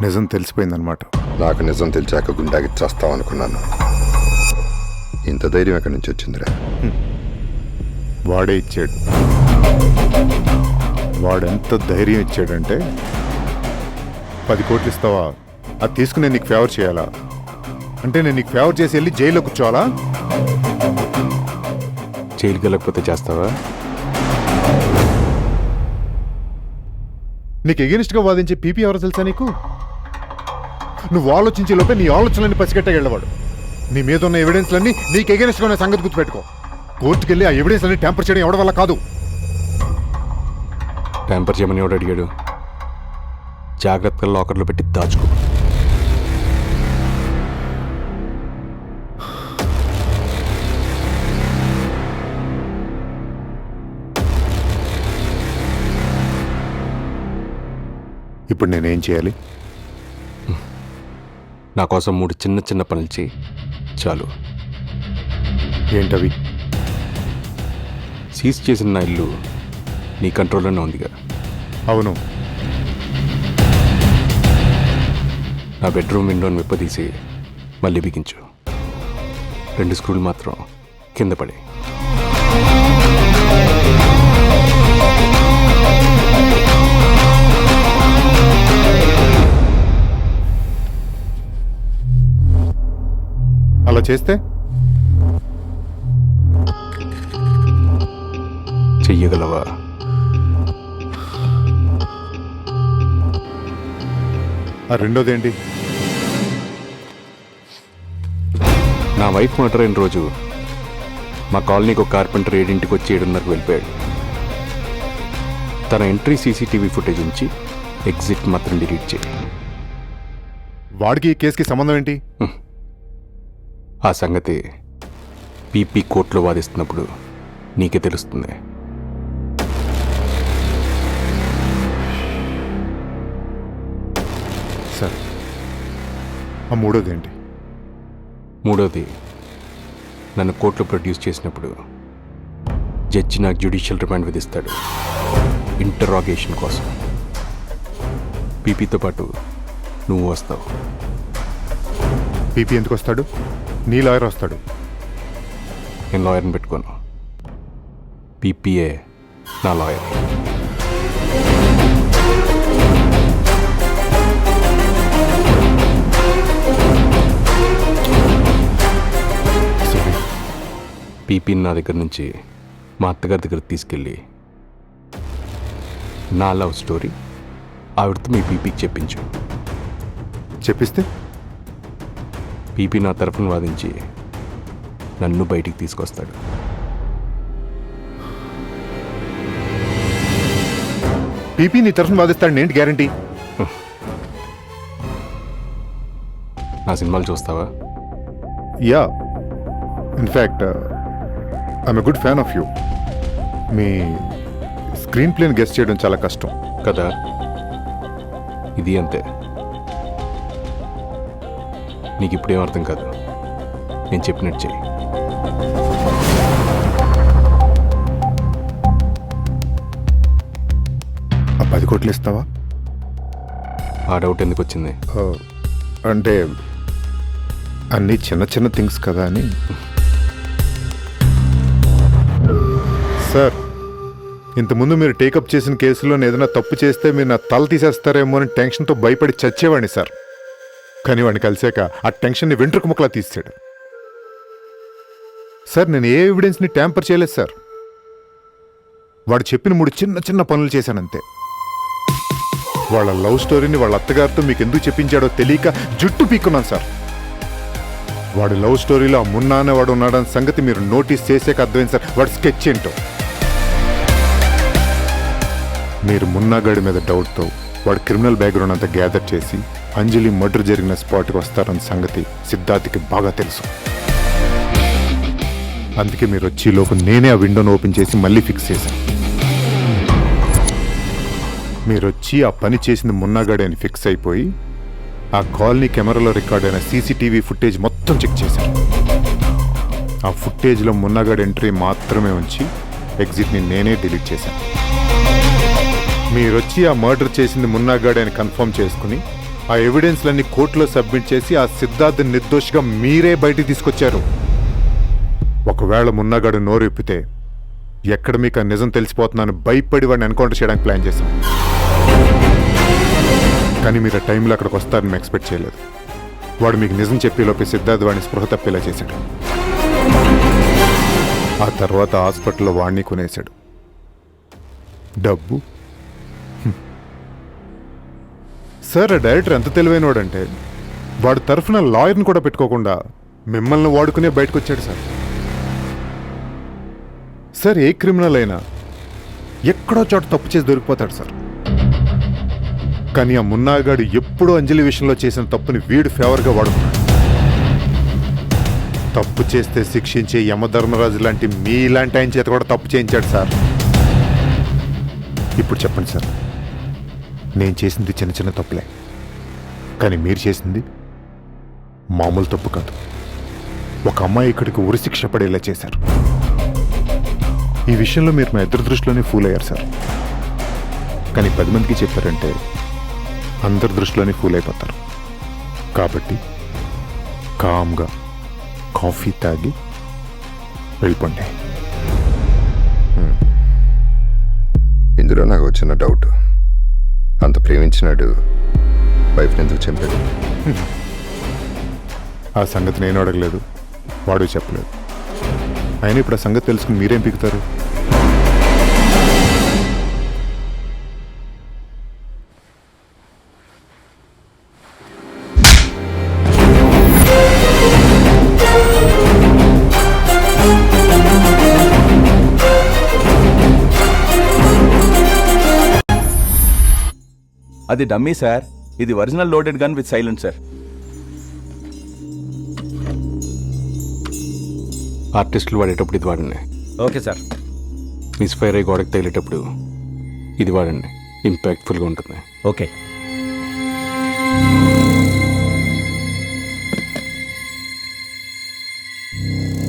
నిజం తెలిసిపోయిందనమాట. నాకు నిజం తెలిసాక గుండాకి చేస్తావు అనుకున్నాను. ఇంత ధైర్యం ఎక్కడి నుంచి వచ్చిందిరా? వాడే ఇచ్చాడు. వాడెంత ధైర్యం ఇచ్చాడంటే 10 కోట్లు ఇస్తావా, అది తీసుకుని నేను నీకు ఫేవర్ చేయాలా అంటే నేను నీకు ఫేవర్ చేసి వెళ్ళి జైల్లో కూర్చోవాలా? జైలుకి వెళ్ళకపోతే చేస్తావా? నీకు ఎగెనిస్ట్గా వాదించే పీపీ ఎవరో తెలుసా నీకు? నువ్వు ఆలోచించే లోపే నీ ఆలోచనలన్నీ పసిగట్టగలవాడు. నీ మీద ఉన్న ఎవిడెన్స్లన్నీ నీకు ఎగెనిస్ట్గా ఉన్న సంగతి గుర్తుపెట్టుకో. కోర్టుకు వెళ్ళి ఆ ఎవిడెన్స్ అన్ని ట్యాంపర్ చేయడం ఎవరి వల్ల కాదు. ట్యాంపర్ చేయమని ఎవడు అడిగాడు? జాగ్రత్తగా లాకర్లో పెట్టి దాచుకో. ఇప్పుడు నేనేం చేయాలి? నా కోసం 3 చిన్న చిన్న పనులు చేయి చాలు. ఏంటవి? సీజ్ చేసిన నా ఇల్లు నీ కంట్రోల్లోనే ఉందిగా? అవును. నా బెడ్రూమ్ విండోని విప్పదీసి మళ్ళీ బిగించు. 2 స్క్రూలు మాత్రం కింద పడి. అలా చేస్తే చెయ్యగలవా? ఆ రెండోదేంటి? నా వైఫ్ మర్డర్ అయిన రోజు మా కాలనీకి ఒక కార్పెంటర్ 7ంటికి వచ్చి 7:30కు వెళ్ళిపోయాడు. తన ఎంట్రీ సీసీటీవీ ఫుటేజ్ నుంచి ఎగ్జిట్ మాత్రం డిలీట్ చేయి. వాడికి ఈ కేసుకి సంబంధం ఏంటి? ఆ సంగతి పీపీ కోర్టులో వాదిస్తున్నప్పుడు నీకే తెలుస్తుంది. సార్, ఆ మూడోదేంటి? మూడోది, నన్ను కోర్టులో ప్రొడ్యూస్ చేసినప్పుడు జడ్జి నాకు జ్యుడిషియల్ రిమాండ్ విధిస్తాడు ఇంటరాగేషన్ కోసం. పీపీతో పాటు నువ్వు వస్తావు. పీపీ ఎందుకు వస్తాడు? నీ లాయర్ వస్తాడు. నేను లాయర్ని పెట్టుకోను. పీపీఏ నా లాయర్. సరే, పీపీని నా దగ్గర నుంచి మా అత్తగారి దగ్గర తీసుకెళ్ళి నా లవ్ స్టోరీ ఆవిడతో మీ పీపీకి చెప్పించు. చెప్పిస్తే పీపీ నా తరఫున వాదించి నన్ను బయటికి తీసుకొస్తాడు. పీపీ నీ తరఫున వాదిస్తాడు, ఏంటి గ్యారంటీ? నా సినిమాలు చూస్తావా? Yeah, in fact I'm a good fan of you. మీ స్క్రీన్ ప్లేని గెస్ట్ చేయడం చాలా కష్టం కదా? ఇది అంతే. నీకు ఇప్పుడేం అర్థం కాదు. నేను చెప్పినట్టు చెయ్యి. ఆ 10 కోట్లు ఇస్తావా? ఆ డౌట్ ఎందుకు వచ్చింది? అంటే అన్నీ చిన్న చిన్న థింగ్స్ కదా అని. సార్, ఇంతకుముందు మీరు టేకప్ చేసిన కేసులో ఏదైనా తప్పు చేస్తే మీరు నా తల తీసేస్తారేమో అని టెన్షన్తో భయపడి చచ్చేవాడిని సార్. కానీ వాడిని కలిసాక ఆ టెన్షన్ని వెంట్రుక ముక్కలా తీసాడు సార్. నేను ఏ ఎవిడెన్స్ని ట్యాంపర్ చేయలేదు సార్. వాడు చెప్పిన 3 చిన్న చిన్న పనులు చేశానంతే. వాళ్ళ లవ్ స్టోరీని వాళ్ళ అత్తగారితో మీకు ఎందుకు చెప్పించాడో తెలియక జుట్టు పీక్కున్నాను సార్. వాడి లవ్ స్టోరీలో ఆ మున్నా అనేవాడు ఉన్నాడన్న సంగతి మీరు నోటీస్ చేసాక అర్థమైంది సార్ వాడి స్కెచ్ ఏంటో. మీరు మున్నాగాడి మీద డౌట్తో వాడు క్రిమినల్ బ్యాక్గ్రౌండ్ అంతా గ్యాదర్ చేసి అంజలి మర్డర్ జరిగిన స్పాట్కి వస్తారన్న సంగతి సిద్ధార్థకి బాగా తెలుసు. అందుకే మీరు వచ్చే లోపు నేనే ఆ విండోను ఓపెన్ చేసి మళ్ళీ ఫిక్స్ చేశాను. మీరు వచ్చి ఆ పని చేసింది మున్నాగాడే అని ఫిక్స్ అయిపోయి ఆ కాలనీ కెమెరాలో రికార్డ్ అయిన సీసీటీవీ ఫుటేజ్ మొత్తం చెక్ చేశారు. ఆ ఫుటేజ్లో మున్నాగాడి ఎంట్రీ మాత్రమే ఉంచి ఎగ్జిట్ని నేనే డిలీట్ చేశాను. మీరొచ్చి ఆ మర్డర్ చేసింది మున్నాగాడే అని కన్ఫర్మ్ చేసుకుని ఆ ఎవిడెన్స్లన్నీ కోర్టులో సబ్మిట్ చేసి ఆ సిద్ధార్థ్ నిర్దోషిగా మీరే బయటికి తీసుకొచ్చారు. ఒకవేళ మున్నాగాడు నోరు ఇప్పితే ఎక్కడ మీకు ఆ నిజం తెలిసిపోతున్నాను భయపడి వాడిని ఎన్కౌంటర్ చేయడానికి ప్లాన్ చేశాం. కానీ మీరు ఆ టైంలో అక్కడికి వస్తారని మేము ఎక్స్పెక్ట్ చేయలేదు. వాడు మీకు నిజం చెప్పేలోపే సిద్ధార్థ్ వాడిని స్పృహ తప్పేలా చేశాడు. ఆ తర్వాత హాస్పిటల్లో వాడిని కొనేశాడు. డబ్బు సార్, ఆ డైరెక్టర్ ఎంత తెలివైనవాడంటే వాడు తరఫున లాయర్ని కూడా పెట్టుకోకుండా మిమ్మల్ని వాడుకునే బయటకు వచ్చాడు సార్. సార్, ఏ క్రిమినల్ అయినా ఎక్కడో చోట తప్పు చేసి దొరికిపోతాడు సార్. కానీ ఆ మున్నాగాడు ఎప్పుడూ అంజలి విషయంలో చేసిన తప్పుని వీడు ఫేవర్గా వాడుకున్నాడు. తప్పు చేస్తే శిక్షించే యమధర్మరాజు లాంటి మీలాంటి ఆయన చేత కూడా తప్పు చేయించాడు సార్. ఇప్పుడు చెప్పండి సార్, నేను చేసింది చిన్న చిన్న తప్పులే, కానీ మీరు చేసింది మామూలు తప్పు కాదు. ఒక అమ్మాయి ఇక్కడికి ఉరిశిక్ష పడేలా చేశారు. ఈ విషయంలో మీరు మా ఇద్దరి దృష్టిలోనే ఫూల్ అయ్యారు సార్. కానీ 10 మందికి చెప్పారంటే అందరి దృష్టిలోనే ఫూల్ అయిపోతారు. కాబట్టి కామ్గా కాఫీ తాగి వెళ్ళిపోండి. ఇందులో నాకు వచ్చిన డౌట్, అంత ప్రేమించినాడు వైఫ్ని ఎందుకు చంపాడు? ఆ సంగతి నేను అడగలేదు, వాడు చెప్పలేదు. అయినా ఇప్పుడు ఆ సంగతి తెలుసుకుని మీరేం పీకుతారు? అది డమ్మీ సార్, ఇది original loaded gun with silent sir. ఆర్టిస్టులు వాడేటప్పుడు ఇది వాడండి. Okay sir. మిస్ఫైర్ అయ్యి గోడకు తగిలేటప్పుడు ఇది వాడండి, ఇంపాక్ట్ఫుల్గా ఉంటుంది. ఓకే.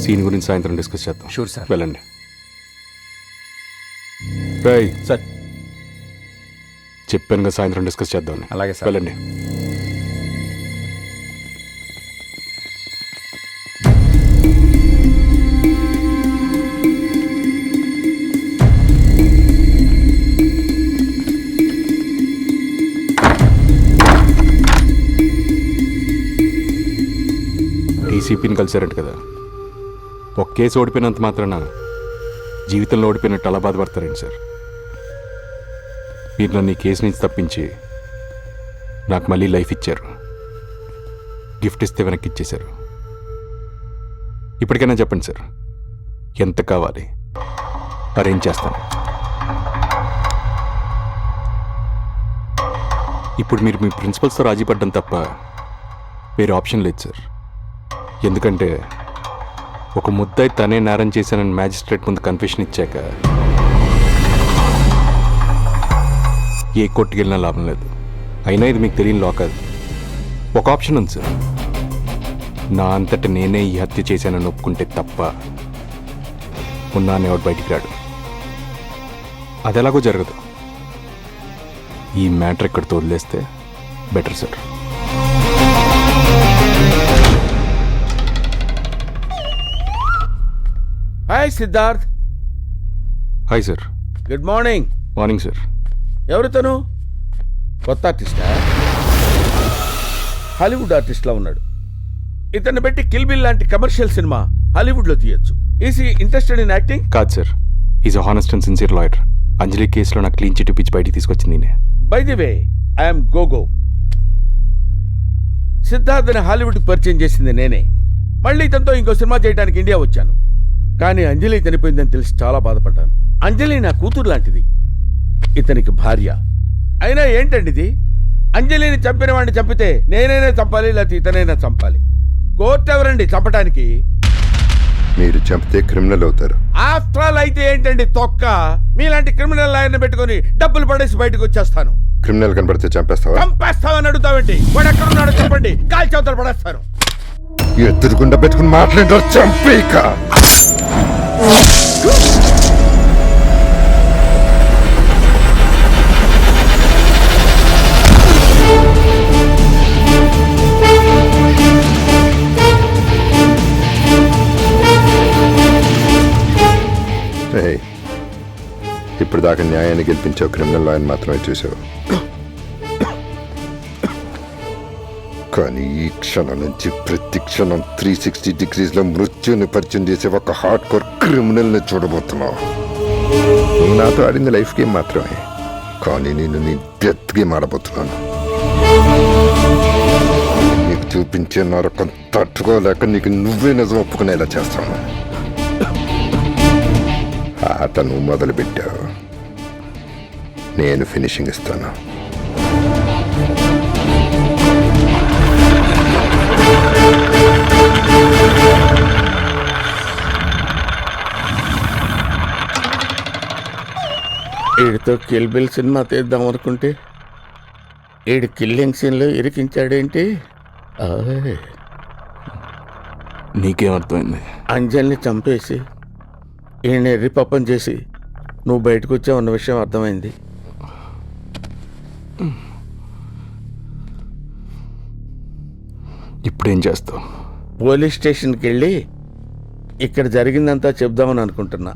సీన్ గురించి సాయంత్రం డిస్కస్ చేద్దాం. Sure sir. వెళ్ళండి. రేయ్, సార్. చెప్పాను కదా సాయంత్రం డిస్కస్ చేద్దాం. అలాగే సార్. వెళ్ళండి. డీసీపీని కలిశారంట కదా. ఒక కేసు ఓడిపోయినంత మాత్రాన జీవితంలో ఓడిపోయినట్టు అలా బాధపడతారండి సార్. మీరు నన్ను ఈ కేసు నుంచి తప్పించి నాకు మళ్ళీ లైఫ్ ఇచ్చారు. గిఫ్ట్ ఇస్తే వెనక్కి ఇచ్చేశారు. ఇప్పటికైనా చెప్పండి సార్, ఎంత కావాలి అరేంజ్ చేస్తాను. ఇప్పుడు మీరు మీ ప్రిన్సిపల్స్తో రాజీ పడ్డం తప్ప వేరే ఆప్షన్ లేదు సార్. ఎందుకంటే ఒక ముద్దాయి తనే నేరం చేశానని మ్యాజిస్ట్రేట్ ముందు కన్ఫెషన్ ఇచ్చాక ఏ కోర్టుకి వెళ్ళినా లాభం లేదు. అయినా ఇది మీకు తెలియని లా కాదు. ఒక ఆప్షన్ ఉంది సార్, నా అంతటా నేనే ఈ హత్య చేశానని ఒప్పుకుంటే తప్ప ఉన్నాను ఎవడు బయటికి రాడు. అది ఎలాగో జరగదు. ఈ మ్యాటర్ ఇక్కడితో వదిలేస్తే better sir. Hi Siddharth. Hi sir. Good morning. Morning sir. ఎవరితను? కొత్త ఆర్టిస్టా? హాలీవుడ్ ఆర్టిస్ట్లా ఉన్నాడు. ఇతన్ని పెట్టి కిల్ బిల్ లాంటి కమర్షియల్ సినిమా హాలీవుడ్లో తీయొచ్చు. Is he interested in acting? కాదు sir, is a honest and sincere lawyer. Anjali కేసులో నాకు క్లీన్ చిట్ ఇప్పించి బయటికి తీసుకొచ్చింది నేనే. By the way, I'm Gogo. సిద్ధార్థ్ని హాలీవుడ్కి పరిచయం చేసింది నేనే. మళ్ళీ ఇతనితో ఇంకో సినిమా చేయడానికి ఇండియా వచ్చాను. కానీ అంజలి చనిపోయిందని తెలిసి చాలా బాధపడ్డాను. అంజలి నా కూతురు లాంటిది, ఇతనికి భార్య. అయినా ఏంటండి ఇది? అంజలిని చంపిన వాడిని చంపితే నేనైనా చంపాలి, లేకపోతే ఇతనైనా చంపాలి. కోర్టు ఎవరండి చంపటానికి? మీరు చంపితే క్రిమినల్ అవుతారు. ఆఫ్టర్ ఆల్ అయితే ఏంటండి తొక్క? మీలాంటి క్రిమినల్ లాయర్ని పెట్టుకుని డబ్బులు పడేసి బయటకు వచ్చేస్తాను. క్రిమినల్ కనబడితే చంపేస్తావా? చంపేస్తావని అడుగుతావండి? వాడు ఎక్కడున్నాడో చెప్పండి, కాల్ చౌతలు పడేస్తాను. ఎదురుగుండా పెట్టుకుని మాట్లాడారు, చంపేక. ఇప్పుడు దాకా న్యాయాన్ని గెలిపించావు, క్రిమినల్ లాయర్ మాత్రమే చూసావు. కానీ ఈ క్షణం నుంచి ప్రతి క్షణం 360 డిగ్రీస్లో మృత్యుని పరిచయం చేసే ఒక హార్డ్ కోర్ క్రిమినల్ని చూడబోతున్నావు. నువ్వు నాతో ఆడింది లైఫ్ గేమ్ మాత్రమే, కానీ నేను నీ డెత్ గేమ్ ఆడబోతున్నాను. నీకు చూపించే నరకం తట్టుకోలేక నీకు నువ్వే నిజం ఒప్పుకునేలా చేస్తాను. ఆట నువ్వు మొదలుపెట్టావు, నేను ఫినిషింగ్ ఇస్తాను. వీడితో కిల్ బిల్ సినిమా తీద్దాం అనుకుంటే వీడి కిల్లింగ్ సీన్లో ఇరికించాడేంటి? ఆయ్. నీకేం అర్థమైంది? అంజల్ని చంపేసి ఈయన ఎర్రి పప్పం చేసి నువ్వు బయటకు వచ్చావు అన్న విషయం అర్థమైంది. ఇప్పుడేం చేస్తావు? పోలీస్ స్టేషన్కి వెళ్ళి ఇక్కడ జరిగిందంతా చెప్దామని అనుకుంటున్నా.